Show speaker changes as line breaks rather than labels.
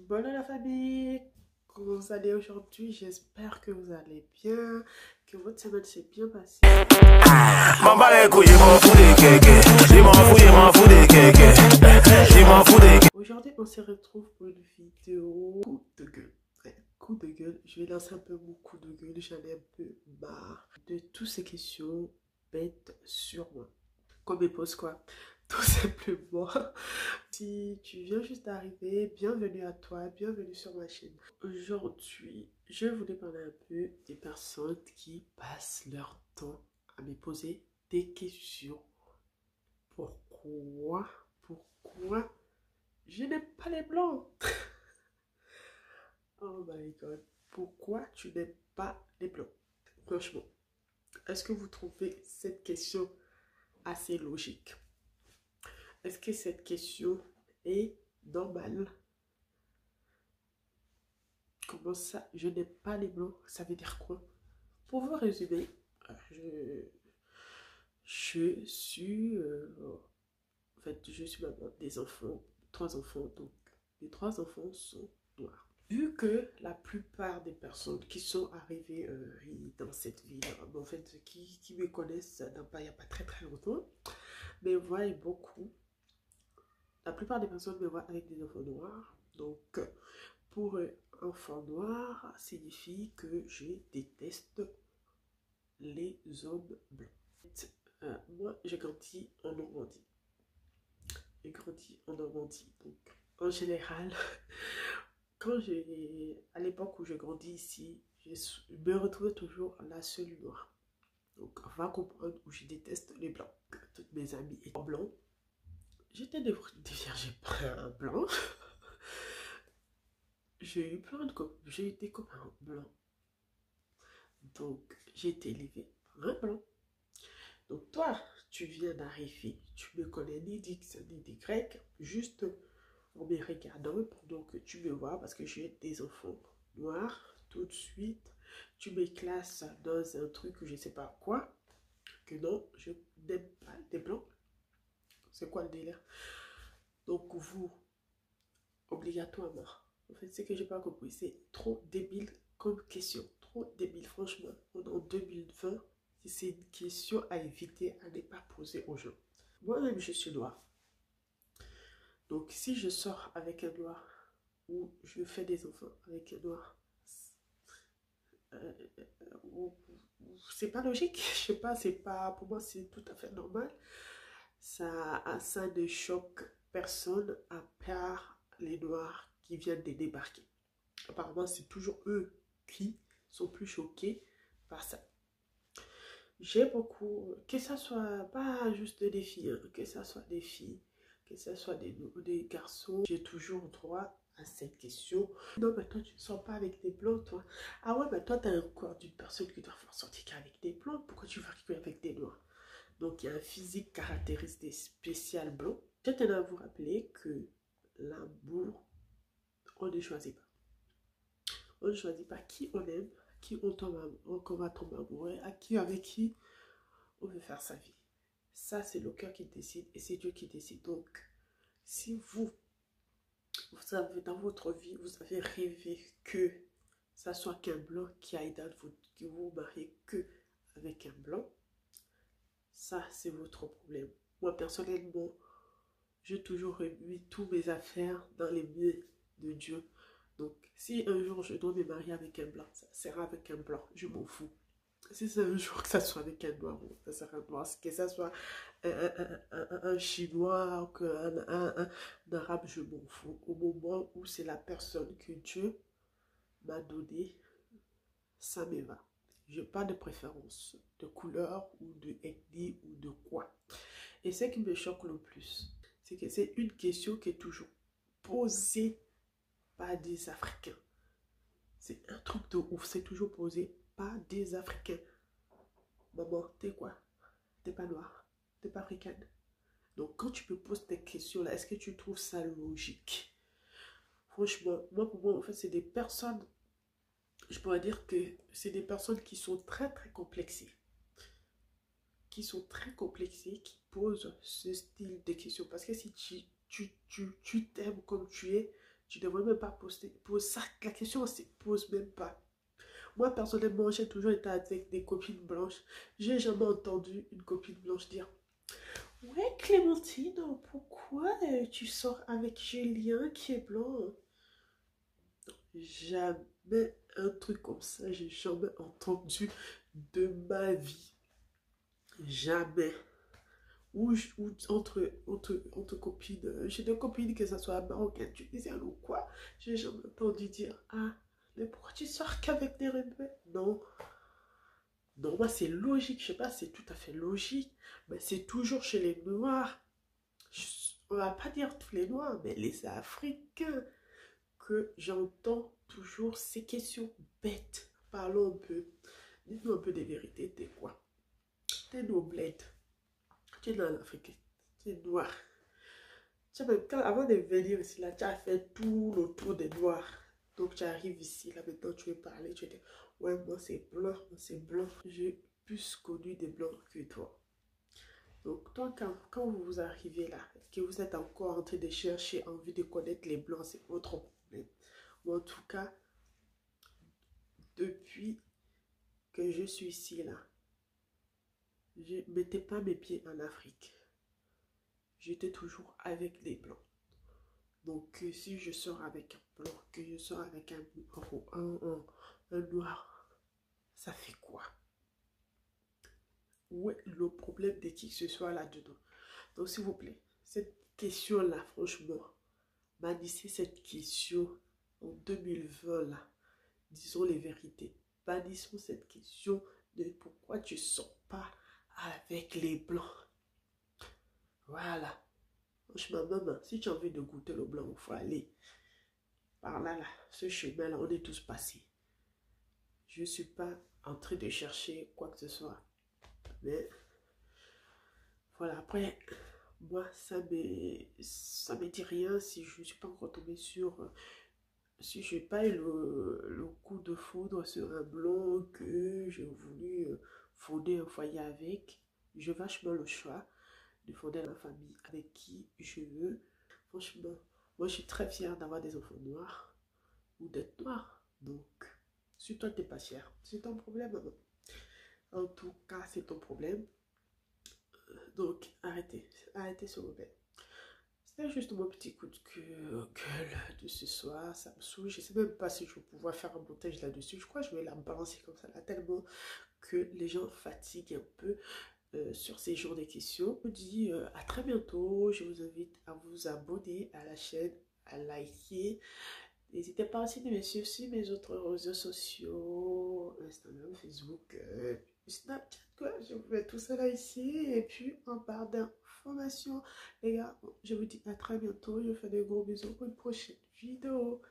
Bonjour la famille, comment vous allez aujourd'hui? J'espère que vous allez bien, que votre semaine s'est bien passée.
M'en bats les couilles, je m'en fous des kékés. Je m'en fous des kékés. Je m'en fous des kékés.
Aujourd'hui, on se retrouve pour une vidéo coup de gueule. Ouais, coup de gueule, je vais lancer un peu mon coup de gueule, j'en ai un peu marre de toutes ces questions bêtes sur moi. Qu'on me pose quoi? Tout simplement. Si tu viens juste d'arriver, bienvenue à toi, bienvenue sur ma chaîne. Aujourd'hui, je voulais parler un peu des personnes qui passent leur temps à me poser des questions. Pourquoi je n'aime pas les blancs? Oh my god, pourquoi tu n'aimes pas les blancs? Franchement, est-ce que vous trouvez cette question assez logique? Est-ce que cette question est normale? Comment ça, je n'aime pas les blancs? Ça veut dire quoi? Pour vous résumer, je suis, en fait, je suis maman des enfants, 3 enfants, donc les 3 enfants sont noirs. Vu que la plupart des personnes qui sont arrivées dans cette ville, en fait, qui me connaissent il n'y a pas très longtemps, me voient beaucoup. La plupart des personnes me voient avec des enfants noirs. Donc, pour un enfant noir, signifie que je déteste les hommes blancs. Moi, j'ai grandi en Normandie. Donc, en général, à l'époque où je grandis ici, je me retrouvais toujours la seule noire. Donc, on va comprendre où je déteste les blancs. Toutes mes amies étaient blancs. J'étais des vierges blancs. J'ai eu plein de copains. J'ai eu des copains blancs. Donc, j'ai été élevée par un blanc. Donc, toi, tu viens d'arriver. Tu ne me connais ni d'X ni d'Y. Juste en me regardant pendant que tu me vois, parce que j'ai des enfants noirs. Tout de suite, tu me classes dans un truc que je ne sais pas quoi. Que non, je n'aime pas des blancs. C'est quoi le délire? Donc, vous, obligatoirement. En fait, ce que j'ai pas compris, c'est trop débile comme question. Trop débile, franchement. On est en 2020, c'est une question à éviter, à ne pas poser aux gens. Moi-même, je suis noire. Donc, si je sors avec un noir ou je fais des enfants avec un noir, c'est pas logique. Je sais pas, c'est pas, pour moi, c'est tout à fait normal. Ça ne choque personne à part les noirs qui viennent de débarquer. Apparemment, c'est toujours eux qui sont plus choqués par ça. J'ai beaucoup, que ça soit pas juste des filles, hein, que ça soit des filles, que ça soit des garçons, j'ai toujours droit à cette question. Non, mais toi, tu ne sors pas avec des blancs, toi. Ah ouais, mais toi, tu as un corps d'une personne qui doit faire sortir qu'avec des blancs. Pourquoi tu vas avec des noirs? Donc, il y a un physique caractéristique spécial blanc. Je tenais à vous rappeler que l'amour, on ne choisit pas. On ne choisit pas qui on aime, qui qu'on va tomber amoureux, avec qui on veut faire sa vie. Ça, c'est le cœur qui décide et c'est Dieu qui décide. Donc, si vous avez dans votre vie, vous avez rêvé que ça soit qu'un blanc qui aille dans que vous vous mariez que avec un blanc, ça, c'est votre problème. Moi, personnellement, j'ai toujours remis toutes mes affaires dans les mains de Dieu. Donc, si un jour je dois me marier avec un blanc, ça sera avec un blanc, je m'en fous. Si c'est un jour que ça soit avec un noir, ça sera un noir. Que ça soit un chinois ou un arabe, je m'en fous. Au moment où c'est la personne que Dieu m'a donnée, ça me va. Je n'ai pas de préférence de couleur ou de ethnie ou de quoi. Et ce qui me choque le plus, c'est que c'est une question qui est toujours posée par des Africains. C'est un truc de ouf, c'est toujours posé par des Africains. Maman, t'es quoi? T'es pas noire, t'es pas africaine. Donc quand tu me poses des questions là, est-ce que tu trouves ça logique? Franchement, moi pour moi, en fait, c'est des personnes, je pourrais dire que c'est des personnes qui sont très complexées. Qui posent ce style de questions. Parce que si tu t'aimes comme tu es, Tu ne devrais même pas poster. Pose ça, la question, c'est pose même pas. Moi, personnellement, j'ai toujours été avec des copines blanches. J'ai jamais entendu une copine blanche dire: ouais, Clémentine, pourquoi tu sors avec Julien qui est blanc? Jamais un truc comme ça, j'ai jamais entendu de ma vie. Jamais. Ou entre copines, j'ai des copines, que ce soit marocaines, tunisiennes ou quoi, j'ai jamais entendu dire: ah, mais pourquoi tu sors qu'avec des rebelles? Non. Non, moi c'est logique, je sais pas, c'est tout à fait logique, mais c'est toujours chez les Noirs. On va pas dire tous les Noirs, mais les Africains, que j'entends toujours ces questions bêtes. Parlons un peu. Dis-nous un peu des vérités. T'es quoi? T'es nos bled. Tu es dans l'Afrique. Tu es noir. Tu sais, même avant de venir ici, là, tu as fait tout le tour des noirs. Donc tu arrives ici, là maintenant tu veux parler. Tu dis: ouais, moi c'est blanc, moi c'est blanc. J'ai plus connu des blancs que toi. Donc, toi, quand vous arrivez là, est-ce que vous êtes encore en train de chercher envie de connaître les blancs? C'est votre problème. Ou en tout cas, depuis que je suis ici là, je ne mettais pas mes pieds en Afrique. J'étais toujours avec les blancs. Donc, si je sors avec un blanc, que je sors avec un noir, ça fait quoi? Où est le problème de qui que ce soit là-dedans? Donc, s'il vous plaît, cette question-là, franchement, bannissez cette question en 2020 là. Disons les vérités. Bannissons cette question de pourquoi tu ne sors pas avec les blancs. Voilà. Franchement, maman, si tu as envie de goûter le blanc, il faut aller par là, là. Ce chemin-là, on est tous passés. Je ne suis pas en train de chercher quoi que ce soit. Mais voilà, après, moi, ça me dit rien si je ne suis pas encore tombée sur... si je n'ai pas eu le coup de foudre sur un blanc que j'ai voulu fonder un foyer avec, j'ai vachement le choix de fonder ma famille avec qui je veux. Franchement, moi je suis très fière d'avoir des enfants noirs ou d'être noir. Donc, si toi t'es pas fière, c'est ton problème, maman. En tout cas, c'est ton problème. Donc, arrêtez ce rebelle. C'était juste mon petit coup de gueule de ce soir. Ça me saoule. Je ne sais même pas si je vais pouvoir faire un montage là-dessus. Je crois que je vais la balancer comme ça là, tellement que les gens fatiguent un peu sur ces jours de questions. Je vous dis à très bientôt. Je vous invite à vous abonner à la chaîne, à liker. N'hésitez pas aussi de me suivre sur mes autres réseaux sociaux, Instagram, Facebook, Snapchat, quoi. Je vous mets tout ça là ici. Et puis, on part d'informations. Les gars, je vous dis à très bientôt. Je vous fais de gros bisous pour une prochaine vidéo.